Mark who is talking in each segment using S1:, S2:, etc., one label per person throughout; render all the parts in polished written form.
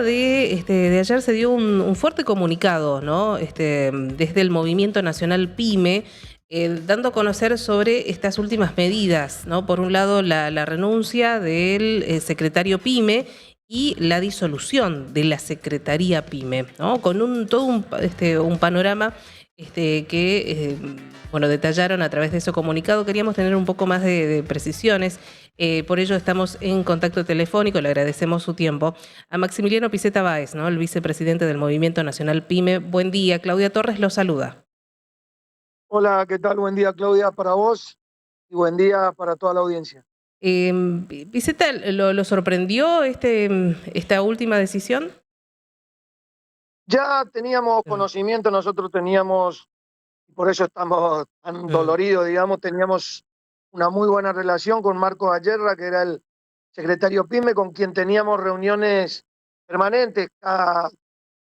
S1: de ayer se dio un fuerte comunicado, ¿no? Desde el Movimiento Nacional PYME, dando a conocer sobre estas últimas medidas, ¿no? Por un lado, la renuncia del secretario PYME y la disolución de la Secretaría PYME, ¿no? Con un panorama bueno, detallaron a través de ese comunicado. Queríamos tener un poco más de precisiones. Por ello estamos en contacto telefónico, le agradecemos su tiempo, a Maximiliano Piceta Báez, ¿no? El vicepresidente del Movimiento Nacional PYME. Buen día, Claudia Torres lo saluda.
S2: Hola, ¿qué tal? Buen día, Claudia, para vos y buen día para toda la audiencia.
S1: Piceta, ¿lo sorprendió esta última decisión?
S2: Ya teníamos
S1: Mm,
S2: conocimiento, nosotros teníamos, y por eso estamos tan
S1: mm,
S2: doloridos, digamos, teníamos una muy buena relación con Marco Ayerra, que era el secretario PYME, con quien teníamos reuniones permanentes cada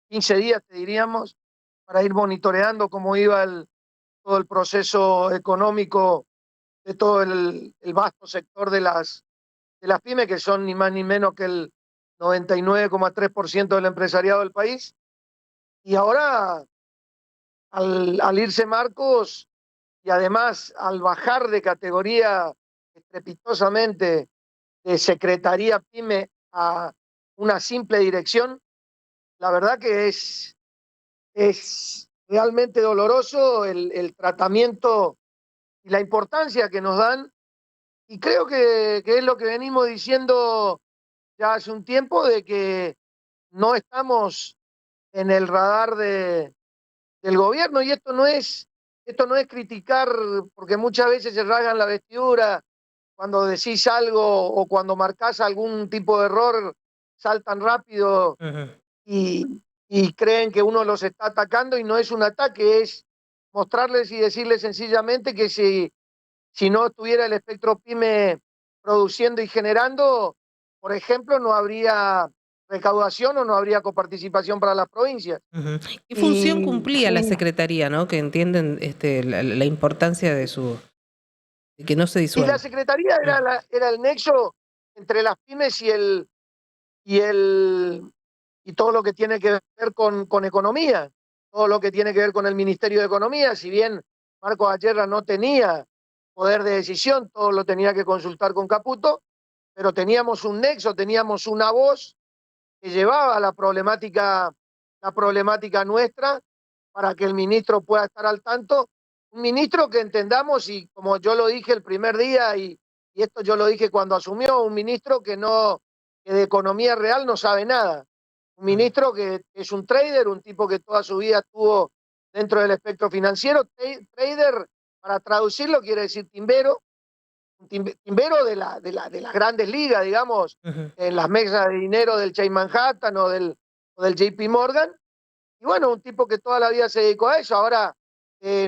S2: 15 días, te diríamos, para ir monitoreando cómo iba todo el proceso económico de todo el vasto sector de las pymes, que son ni más ni menos que el 99,3% del empresariado del país. Y ahora, al irse Marcos y además al bajar de categoría estrepitosamente de Secretaría PYME a una simple dirección, la verdad que es realmente doloroso el tratamiento y la importancia que nos dan. Y creo que es lo que venimos diciendo ya hace un tiempo, de que no estamos en el radar del gobierno. Y esto no es criticar, porque muchas veces se rasgan la vestidura cuando decís algo o cuando marcás algún tipo de error, saltan rápido
S1: ujú.
S2: y creen que uno los está atacando, y no es un ataque, es mostrarles y decirles sencillamente que si no estuviera el espectro PYME produciendo y generando, por ejemplo, no habría recaudación o no habría coparticipación para las provincias.
S1: Ujú. ¿Qué función
S2: Y,
S1: cumplía la
S2: y,
S1: Secretaría, ¿no? Que entienden la importancia de que no se
S2: y la
S1: disuelva.
S2: Secretaría era el nexo entre las pymes y, el, y todo lo que tiene que ver con economía, todo lo que tiene que ver con el Ministerio de Economía. Si bien Marcos Ayerra no tenía poder de decisión, todo lo tenía que consultar con Caputo, pero teníamos un nexo, teníamos una voz que llevaba la problemática nuestra, para que el ministro pueda estar al tanto. Un ministro que entendamos, y como yo lo dije el primer día, y esto yo lo dije cuando asumió, un ministro que de economía real no sabe nada. Un
S1: Mm.
S2: ministro que es un trader, un tipo que toda su vida estuvo dentro del espectro financiero. Trader, para traducirlo, quiere decir timbero, un timbero de las grandes ligas, digamos,
S1: Ujú.
S2: en las mesas de dinero del Chase Manhattan o del JP Morgan. Y bueno, un tipo que toda la vida se dedicó a eso. Ahora,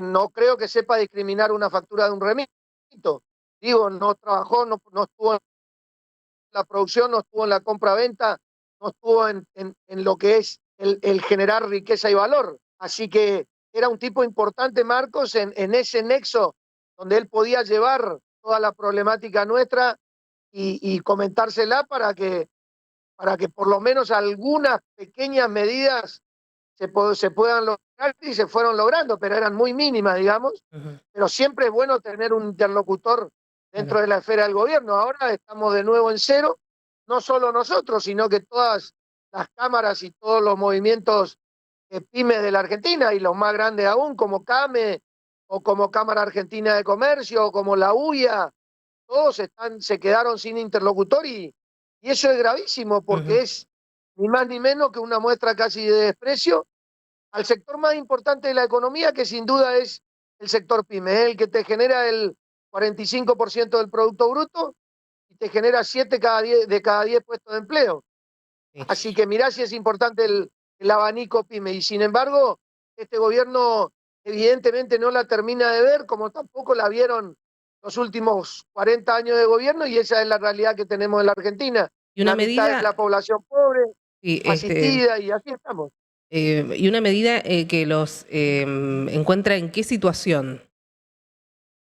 S2: no creo que sepa discriminar una factura de un remito. Digo, no trabajó, no estuvo en la producción, no estuvo en la compra-venta, no estuvo en lo que es el generar riqueza y valor. Así que era un tipo importante, Marcos, en ese nexo donde él podía llevar toda la problemática nuestra y comentársela, para que por lo menos algunas pequeñas medidas se puedan lograr, y se fueron logrando, pero eran muy mínimas, digamos.
S1: Ujú.
S2: Pero siempre es bueno tener un interlocutor
S1: Claro.
S2: dentro de la esfera del gobierno. Ahora estamos de nuevo en cero, no solo nosotros, sino que todas las cámaras y todos los movimientos pymes de la Argentina, y los más grandes aún, como CAME o como Cámara Argentina de Comercio o como la UIA, todos se quedaron sin interlocutor, y eso es gravísimo,
S1: Ujú.
S2: porque es ni más ni menos que una muestra casi de desprecio al sector más importante de la economía, que sin duda es el sector pyme, es el que te genera el 45% del Producto Bruto y te genera 7 de cada 10 puestos de empleo.
S1: Sí.
S2: Así que mirá si es importante el abanico pyme. Y sin embargo, este gobierno evidentemente no la termina de ver, como tampoco la vieron los últimos 40 años de gobierno, y esa es la realidad que tenemos en la Argentina.
S1: Y una
S2: La mitad de
S1: medida,
S2: la población pobre,
S1: sí,
S2: asistida, y así estamos.
S1: y una medida que los encuentra en qué situación.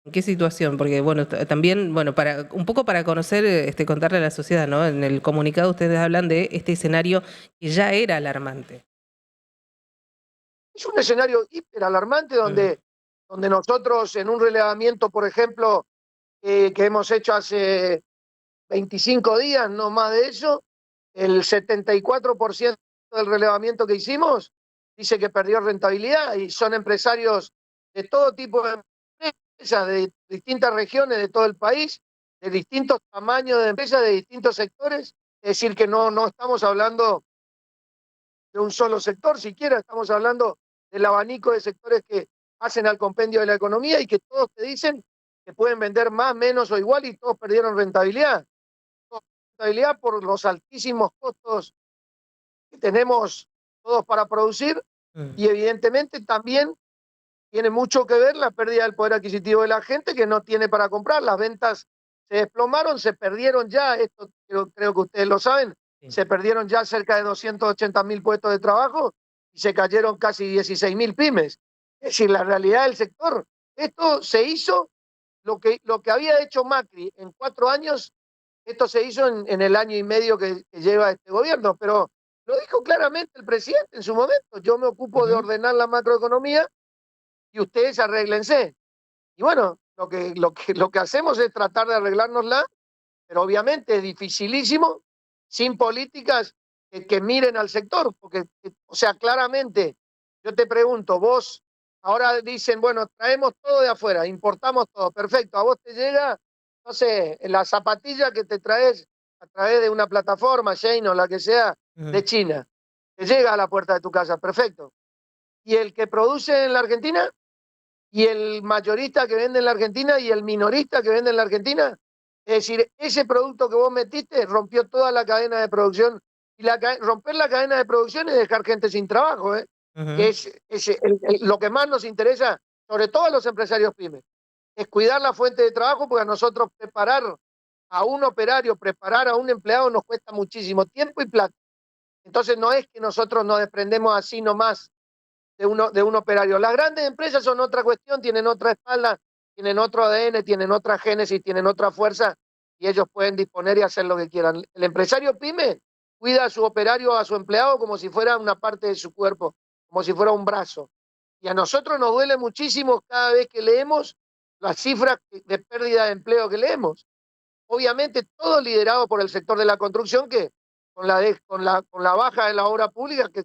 S1: ¿En qué situación? Porque, bueno, también, bueno, para un poco para conocer, contarle a la sociedad, ¿no? En el comunicado ustedes hablan de este escenario que ya era alarmante.
S2: Es un escenario hiperalarmante
S1: Mm,
S2: donde nosotros en un relevamiento, por ejemplo, que hemos hecho hace 25 días, no más de eso, el 74% del relevamiento que hicimos dice que perdió rentabilidad y son empresarios de todo tipo de empresas, de distintas regiones de todo el país, de distintos tamaños de empresas, de distintos sectores. Es decir, que no estamos hablando de un solo sector, siquiera estamos hablando del abanico de sectores que hacen al compendio de la economía y que todos te dicen que pueden vender más, menos o igual y todos perdieron rentabilidad. Rentabilidad por los altísimos costos que tenemos todos para producir
S1: mm,
S2: y evidentemente también tiene mucho que ver la pérdida del poder adquisitivo de la gente que no tiene para comprar. Las ventas se desplomaron, se perdieron ya, esto creo que ustedes lo saben,
S1: sí.
S2: se perdieron ya cerca de 280.000 puestos de trabajo y se cayeron casi 16.000 pymes. Es decir, la realidad del sector. Esto se hizo, lo que había hecho Macri en 4 años, esto se hizo en el año y medio que lleva este gobierno, pero lo dijo claramente el presidente en su momento. Yo me ocupo de
S1: Ujú,
S2: ordenar la macroeconomía y ustedes arréglense. Y bueno, lo que hacemos es tratar de arreglárnosla, pero obviamente es dificilísimo sin políticas que miren al sector, porque, o sea, claramente, yo te pregunto, vos ahora dicen, bueno, traemos todo de afuera, importamos todo, perfecto, a vos te llega, no sé, la zapatilla que te traes a través de una plataforma, Shane o la que sea,
S1: ujú,
S2: de China, te llega a la puerta de tu casa, perfecto. Y el que produce en la Argentina, y el mayorista que vende en la Argentina y el minorista que vende en la Argentina. Es decir, ese producto que vos metiste rompió toda la cadena de producción. Y romper la cadena de producción es dejar gente sin trabajo, ¿eh? Que
S1: ujú.
S2: es lo que más nos interesa, sobre todo a los empresarios pymes, es cuidar la fuente de trabajo, porque a nosotros preparar a un operario, preparar a un empleado nos cuesta muchísimo tiempo y plata. Entonces no es que nosotros nos desprendemos así nomás de un operario. Las grandes empresas son otra cuestión, tienen otra espalda, tienen otro ADN, tienen otra génesis, tienen otra fuerza y ellos pueden disponer y hacer lo que quieran. El empresario pyme cuida a su operario, a su empleado como si fuera una parte de su cuerpo, como si fuera un brazo. Y a nosotros nos duele muchísimo cada vez que leemos las cifras de pérdida de empleo que leemos. Obviamente todo liderado por el sector de la construcción que con la baja de la obra pública que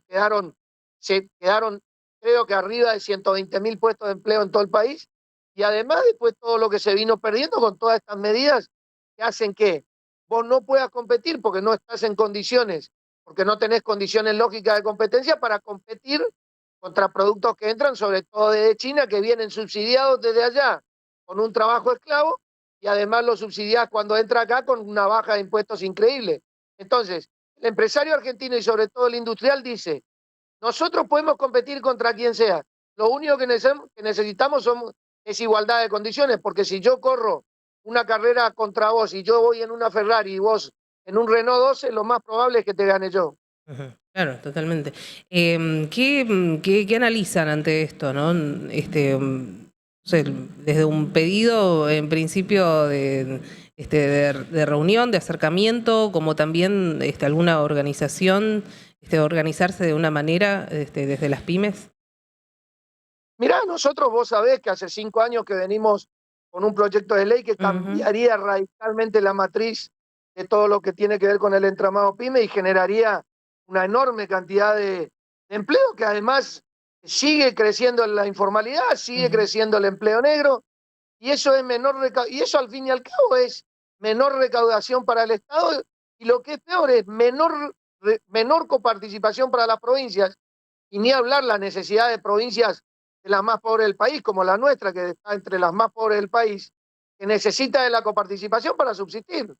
S2: se quedaron creo que arriba de 120.000 puestos de empleo en todo el país y además después todo lo que se vino perdiendo con todas estas medidas que hacen que vos no puedas competir porque no estás en condiciones, porque no tenés condiciones lógicas de competencia para competir contra productos que entran, sobre todo desde China, que vienen subsidiados desde allá con un trabajo esclavo y además lo subsidias cuando entra acá con una baja de impuestos increíble. Entonces, el empresario argentino y sobre todo el industrial dice, nosotros podemos competir contra quien sea, lo único que necesitamos es igualdad de condiciones, porque si yo corro una carrera contra vos y yo voy en una Ferrari y vos en un Renault 12, lo más probable es que te gane yo.
S1: Ujú, claro, totalmente. ¿Qué analizan ante esto, no? No sé, desde un pedido, en principio, de reunión, de acercamiento, como también alguna organización, organizarse de una manera desde las pymes.
S2: Mirá, nosotros vos sabés que hace 5 años que venimos con un proyecto de ley que
S1: Ujú,
S2: cambiaría radicalmente la matriz de todo lo que tiene que ver con el entramado PYME y generaría una enorme cantidad de empleo que además sigue creciendo la informalidad, sigue
S1: ujú,
S2: creciendo el empleo negro y eso es y eso al fin y al cabo es menor recaudación para el Estado y lo que es peor es menor coparticipación para las provincias y ni hablar la necesidad de provincias de las más pobres del país, como la nuestra, que está entre las más pobres del país, que necesita de la coparticipación para subsistir.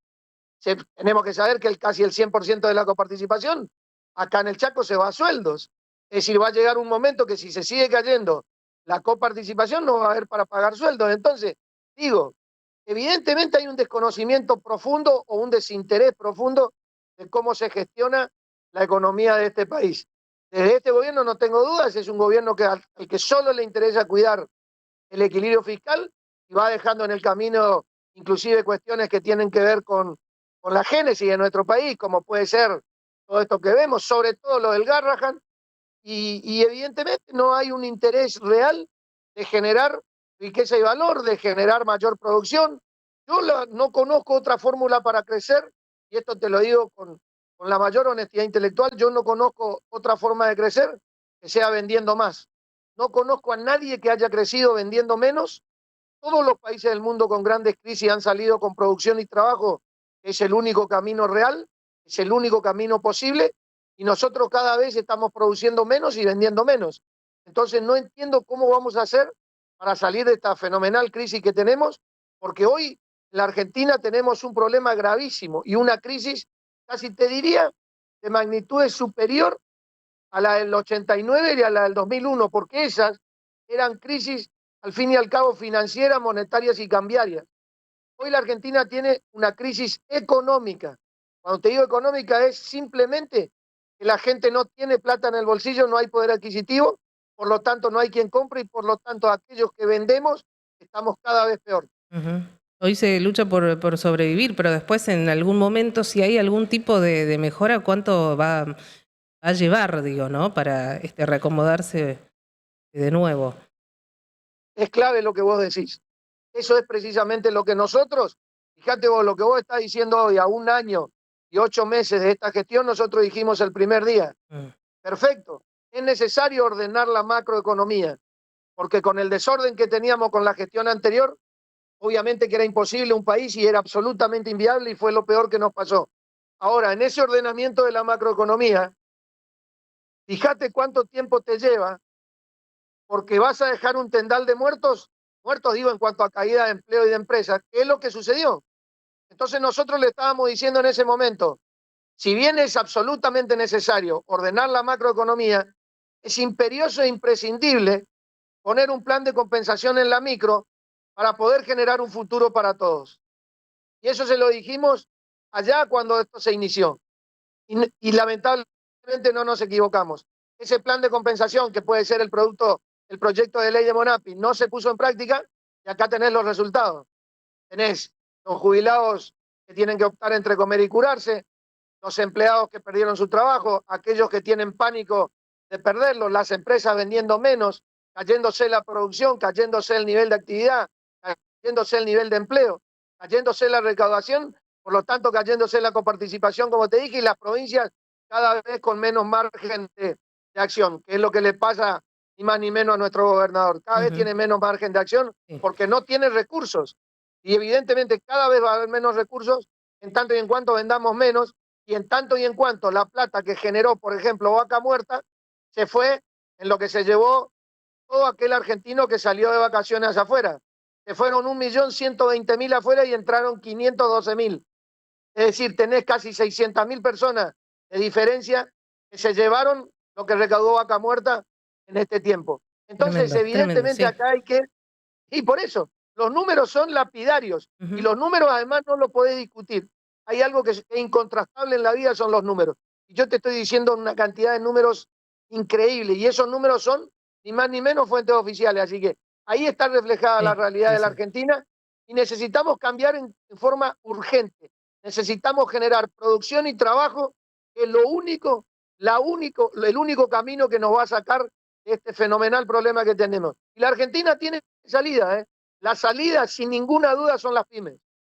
S2: Tenemos que saber que casi el 100% de la coparticipación acá en el Chaco se va a sueldos. Es decir, va a llegar un momento que si se sigue cayendo la coparticipación no va a haber para pagar sueldos. Entonces, digo, evidentemente hay un desconocimiento profundo o un desinterés profundo de cómo se gestiona la economía de este país. Desde este gobierno no tengo dudas, es un gobierno al que solo le interesa cuidar el equilibrio fiscal y va dejando en el camino inclusive cuestiones que tienen que ver con la génesis de nuestro país, como puede ser todo esto que vemos, sobre todo lo del Garrahan, y evidentemente no hay un interés real de generar riqueza y valor, de generar mayor producción. No conozco otra fórmula para crecer, y esto te lo digo con la mayor honestidad intelectual, yo no conozco otra forma de crecer que sea vendiendo más. No conozco a nadie que haya crecido vendiendo menos. Todos los países del mundo con grandes crisis han salido con producción y trabajo, que es el único camino real, es el único camino posible, y nosotros cada vez estamos produciendo menos y vendiendo menos. Entonces no entiendo cómo vamos a hacer para salir de esta fenomenal crisis que tenemos, porque hoy en la Argentina tenemos un problema gravísimo y una crisis, casi te diría, de magnitudes superior a la del 89 y a la del 2001, porque esas eran crisis, al fin y al cabo, financieras, monetarias y cambiarias. Hoy la Argentina tiene una crisis económica. Cuando te digo económica es simplemente que la gente no tiene plata en el bolsillo, no hay poder adquisitivo, por lo tanto no hay quien compre y por lo tanto aquellos que vendemos estamos cada vez peor.
S1: Ujú. Hoy se lucha por sobrevivir, pero después en algún momento, si hay algún tipo de mejora, ¿cuánto va a llevar, digo, ¿no? Para reacomodarse de nuevo.
S2: Es clave lo que vos decís. Eso es precisamente lo que nosotros, fíjate vos, lo que vos estás diciendo hoy, a 1 año y 8 meses de esta gestión, nosotros dijimos el primer día, perfecto, es necesario ordenar la macroeconomía, porque con el desorden que teníamos con la gestión anterior, obviamente que era imposible un país y era absolutamente inviable y fue lo peor que nos pasó. Ahora, en ese ordenamiento de la macroeconomía, fíjate cuánto tiempo te lleva, porque vas a dejar un tendal de muertos, muertos digo en cuanto a caída de empleo y de empresas, que es lo que sucedió. Entonces nosotros le estábamos diciendo en ese momento, si bien es absolutamente necesario ordenar la macroeconomía, es imperioso e imprescindible poner un plan de compensación en la micro para poder generar un futuro para todos. Y eso se lo dijimos allá cuando esto se inició. Y lamentablemente no nos equivocamos. Ese plan de compensación, que puede ser el proyecto de ley de Monapi, no se puso en práctica y acá tenés los resultados. Tenés los jubilados que tienen que optar entre comer y curarse, los empleados que perdieron su trabajo, aquellos que tienen pánico de perderlo, las empresas vendiendo menos, cayéndose la producción, cayéndose el nivel de actividad, cayéndose el nivel de empleo, cayéndose la recaudación, por lo tanto cayéndose la coparticipación, como te dije, y las provincias cada vez con menos margen de acción, que es lo que le pasa ni más ni menos a nuestro gobernador. Cada vez tiene menos margen de acción porque no tiene recursos. Y evidentemente cada vez va a haber menos recursos en tanto y en cuanto vendamos menos y en tanto y en cuanto la plata que generó, por ejemplo, Vaca Muerta, se fue en lo que se llevó todo aquel argentino que salió de vacaciones afuera. Se fueron 1.120.000 afuera y entraron 512.000. Es decir, tenés casi 600.000 personas de diferencia que se llevaron lo que recaudó Vaca Muerta en este tiempo. Entonces,
S1: Tremendo, tremendo,
S2: evidentemente
S1: sí.
S2: acá hay que... Y por eso, los números son lapidarios y los números además no lo podés discutir. Hay algo que es incontrastable en la vida, son los números. Y yo te estoy diciendo una cantidad de números increíble y esos números son ni más ni menos fuentes oficiales. Así que ahí está reflejada la
S1: Sí,
S2: realidad
S1: sí,
S2: de la
S1: sí.
S2: Argentina y necesitamos cambiar en forma urgente. Necesitamos generar producción y trabajo, que es el único camino que nos va a sacar de este fenomenal problema que tenemos. Y la Argentina tiene salida, ¿eh? La salida, sin ninguna duda, son las pymes.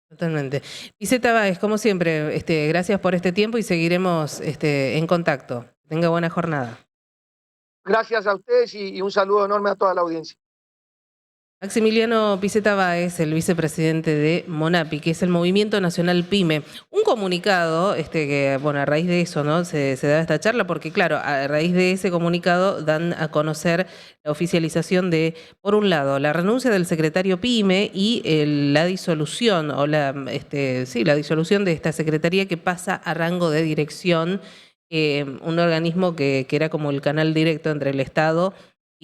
S1: Totalmente. Piceta Báez, como siempre, gracias por este tiempo y seguiremos en contacto. Tenga buena jornada.
S2: Gracias a ustedes y un saludo enorme a toda la audiencia.
S1: Maximiliano Piceta Báez, el vicepresidente de Monapi, que es el Movimiento Nacional PYME. Un comunicado, que, bueno, a raíz de eso, ¿no? Se da esta charla, porque claro, a raíz de ese comunicado dan a conocer la oficialización de, por un lado, la renuncia del secretario PYME y la disolución, o la disolución de esta secretaría que pasa a rango de dirección, un organismo que era como el canal directo entre el Estado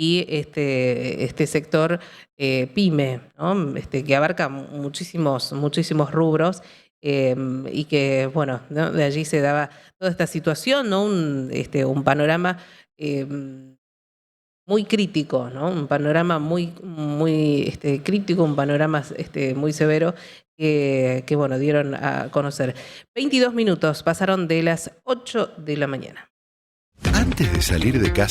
S1: y este sector PYME, ¿no? Que abarca muchísimos rubros, y que, bueno, ¿no? De allí se daba toda esta situación, ¿no? Un panorama muy crítico, ¿no? Un panorama muy crítico, un panorama muy severo que, bueno, dieron a conocer. 22 minutos pasaron de las 8 de la mañana.
S3: Antes de salir de casa.